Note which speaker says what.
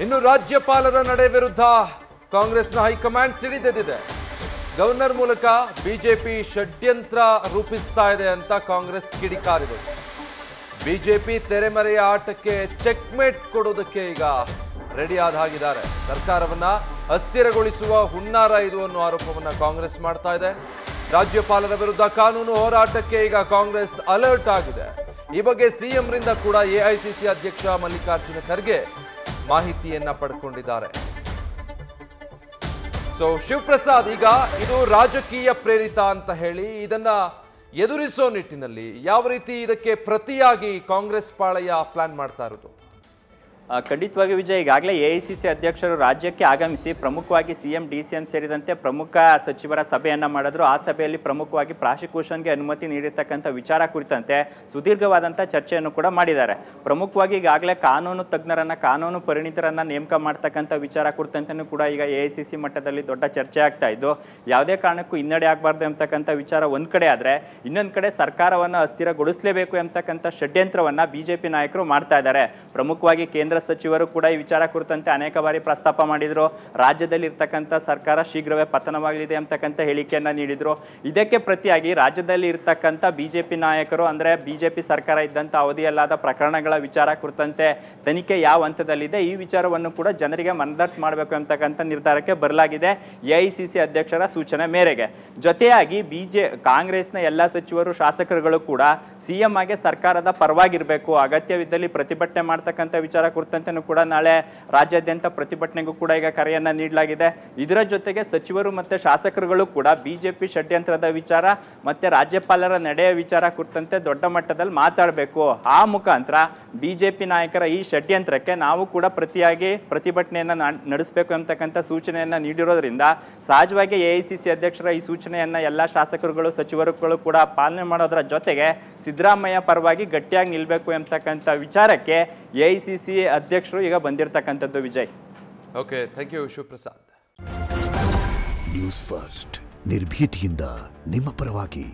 Speaker 1: ಇನ್ನು ರಾಜ್ಯಪಾಲರ ನಡೆ ವಿರುದ್ಧ ಕಾಂಗ್ರೆಸ್ನ ಹೈಕಮಾಂಡ್ ಸಿಡಿದೆದ್ದಿದೆ. ಗವರ್ನರ್ ಮೂಲಕ ಬಿಜೆಪಿ ಷಡ್ಯಂತ್ರ ರೂಪಿಸ್ತಾ ಇದೆ ಅಂತ ಕಾಂಗ್ರೆಸ್ ಕಿಡಿಕಾರಿದೆ. ಬಿಜೆಪಿ ತೆರೆಮರೆಯ ಆಟಕ್ಕೆ ಚೆಕ್ಮೇಟ್ ಕೊಡೋದಕ್ಕೆ ಈಗ ರೆಡಿ ಆದ ಹಾಗಿದ್ದಾರೆ. ಸರ್ಕಾರವನ್ನ ಅಸ್ಥಿರಗೊಳಿಸುವ ಹುನ್ನಾರ ಇದು ಅನ್ನೋ ಆರೋಪವನ್ನ ಕಾಂಗ್ರೆಸ್ ಮಾಡ್ತಾ ಇದೆ. ರಾಜ್ಯಪಾಲರ ವಿರುದ್ಧ ಕಾನೂನು ಹೋರಾಟಕ್ಕೆ ಈಗ ಕಾಂಗ್ರೆಸ್ ಅಲರ್ಟ್ ಆಗಿದೆ. ಈ ಬಗ್ಗೆ ಸಿಎಂ ರಿಂದ ಕೂಡ ಎಐಸಿಸಿ ಅಧ್ಯಕ್ಷ ಮಲ್ಲಿಕಾರ್ಜುನ ಖರ್ಗೆ ಮಾಹಿತಿಯನ್ನ ಪಡೆದುಕೊಂಡಿದ್ದಾರೆ. ಸೊ ಶಿವಪ್ರಸಾದ್, ಈಗ ಇದು ರಾಜಕೀಯ ಪ್ರೇರಿತ ಅಂತ ಹೇಳಿ ಇದನ್ನ ಎದುರಿಸೋ ನಿಟ್ಟಿನಲ್ಲಿ ಯಾವ ರೀತಿ ಇದಕ್ಕೆ ಪ್ರತಿಯಾಗಿ ಕಾಂಗ್ರೆಸ್ ಪಾಳೆಯ ಪ್ಲಾನ್ ಮಾಡ್ತಾ ಇರೋದು?
Speaker 2: ಖಂಡಿತವಾಗಿ ವಿಜಯ್, ಈಗಾಗಲೇ ಎಐಸಿಸಿ ಅಧ್ಯಕ್ಷರು ರಾಜ್ಯಕ್ಕೆ ಆಗಮಿಸಿ ಪ್ರಮುಖವಾಗಿ ಸಿಎಂ ಡಿಸಿಎಂ ಸೇರಿದಂತೆ ಪ್ರಮುಖ ಸಚಿವರ ಸಭೆಯನ್ನು ಮಾಡಿದ್ರು. ಆ ಸಭೆಯಲ್ಲಿ ಪ್ರಮುಖವಾಗಿ ಪ್ರಾಸಿಕ್ಯೂಷನ್ಗೆ ಅನುಮತಿ ನೀಡಿರ್ತಕ್ಕಂಥ ವಿಚಾರ ಕುರಿತಂತೆ ಸುದೀರ್ಘವಾದಂಥ ಚರ್ಚೆಯನ್ನು ಕೂಡ ಮಾಡಿದ್ದಾರೆ. ಪ್ರಮುಖವಾಗಿ ಈಗಾಗಲೇ ಕಾನೂನು ತಜ್ಞರನ್ನ, ಕಾನೂನು ಪರಿಣಿತರನ್ನ ನೇಮಕ ಮಾಡ್ತಕ್ಕಂಥ ವಿಚಾರ ಕುರಿತಂತೆಯೂ ಕೂಡ ಈಗ ಎಐಸಿಸಿ ಮಟ್ಟದಲ್ಲಿ ದೊಡ್ಡ ಚರ್ಚೆ ಆಗ್ತಾ ಇದ್ದು, ಯಾವುದೇ ಕಾರಣಕ್ಕೂ ಹಿನ್ನಡೆ ಆಗಬಾರ್ದು ಎಂಬತಕ್ಕಂಥ ವಿಚಾರ ಒಂದು ಕಡೆ ಆದರೆ, ಇನ್ನೊಂದು ಕಡೆ ಸರ್ಕಾರವನ್ನು ಅಸ್ಥಿರಗೊಳಿಸಲೇಬೇಕು ಎಂಬತಕ್ಕಂಥ ಷಡ್ಯಂತ್ರವನ್ನು ಬಿಜೆಪಿ ನಾಯಕರು ಮಾಡ್ತಾ ಇದ್ದಾರೆ. ಪ್ರಮುಖವಾಗಿ ಕೇಂದ್ರ ಸಚಿವರು ಕೂಡ ಈ ವಿಚಾರ ಕುರಿತಂತೆ ಅನೇಕ ಬಾರಿ ಪ್ರಸ್ತಾಪ ಮಾಡಿದ್ರು. ರಾಜ್ಯದಲ್ಲಿ ಇರ್ತಕ್ಕಂಥ ಸರ್ಕಾರ ಶೀಘ್ರವೇ ಪತನವಾಗಲಿದೆ ಅಂತಕ್ಕಂಥ ಹೇಳಿಕೆಯನ್ನ ನೀಡಿದ್ರು. ಇದಕ್ಕೆ ಪ್ರತಿಯಾಗಿ ರಾಜ್ಯದಲ್ಲಿ ಇರ್ತಕ್ಕಂಥ ಬಿಜೆಪಿ ನಾಯಕರು, ಅಂದ್ರೆ ಬಿಜೆಪಿ ಸರ್ಕಾರ ಇದ್ದಂಥ ಅವಧಿಯಲ್ಲಾದ ಪ್ರಕರಣಗಳ ವಿಚಾರ ಕುರಿತಂತೆ ತನಿಖೆ ಯಾವ ಹಂತದಲ್ಲಿದೆ, ಈ ವಿಚಾರವನ್ನು ಕೂಡ ಜನರಿಗೆ ಮನದಟ್ಟು ಮಾಡಬೇಕು ಅಂತಕ್ಕಂಥ ನಿರ್ಧಾರಕ್ಕೆ ಬರಲಾಗಿದೆ ಎಐಸಿಸಿ ಅಧ್ಯಕ್ಷರ ಸೂಚನೆ ಮೇರೆಗೆ. ಜೊತೆಯಾಗಿ ಕಾಂಗ್ರೆಸ್ನ ಎಲ್ಲ ಸಚಿವರು, ಶಾಸಕರುಗಳು ಕೂಡ ಸಿಎಂ ಆಗಿ ಸರ್ಕಾರದ ಪರವಾಗಿರಬೇಕು, ಅಗತ್ಯವಿದ್ದಲ್ಲಿ ಪ್ರತಿಭಟನೆ ಮಾಡ್ತಕ್ಕಂಥ ವಿಚಾರ ಕುರಿತಂತೆ ಕೂಡ ನಾಳೆ ರಾಜ್ಯಾದ್ಯಂತ ಪ್ರತಿಭಟನೆಗೂ ಕೂಡ ಈಗ ಕರೆಯನ್ನ ನೀಡಲಾಗಿದೆ. ಇದರ ಜೊತೆಗೆ ಸಚಿವರು ಮತ್ತೆ ಶಾಸಕರುಗಳು ಕೂಡ ಬಿಜೆಪಿ ಷಡ್ಯಂತ್ರದ ವಿಚಾರ ಮತ್ತೆ ರಾಜ್ಯಪಾಲರ ನಡೆಯ ವಿಚಾರ ಕುರಿತಂತೆ ದೊಡ್ಡ ಮಟ್ಟದಲ್ಲಿ ಮಾತಾಡಬೇಕು. ಆ ಮುಖಾಂತರ ಬಿಜೆಪಿ ನಾಯಕರ ಈ ಷಡ್ಯಂತ್ರಕ್ಕೆ ನಾವು ಕೂಡ ಪ್ರತಿಯಾಗಿ ಪ್ರತಿಭಟನೆಯನ್ನ ನಡೆಸಬೇಕು ಅಂತಕ್ಕಂಥ ಸೂಚನೆಯನ್ನ ನೀಡಿರೋದ್ರಿಂದ ಸಹಜವಾಗಿ ಎಐಸಿಸಿ ಅಧ್ಯಕ್ಷರ ಈ ಸೂಚನೆಯನ್ನ ಎಲ್ಲ ಶಾಸಕರುಗಳು, ಸಚಿವರುಗಳು ಕೂಡ ಪಾಲನೆ ಮಾಡೋದರ ಜೊತೆಗೆ ಸಿದ್ದರಾಮಯ್ಯ ಪರವಾಗಿ ಗಟ್ಟಿಯಾಗಿ ನಿಲ್ಲಬೇಕು ಎಂಬತಕ್ಕಂಥ ವಿಚಾರಕ್ಕೆ ಎಐಸಿಸಿ ಅಧ್ಯಕ್ಷರು ಈಗ ಬಂದಿರತಕ್ಕಂಥದ್ದು. Vijay,
Speaker 1: okay, thank you Shivaprasad.
Speaker 3: News first ನಿರ್ಭೀತಿಯಿಂದ ನಿಮ್ಮ ಪರವಾಗಿ.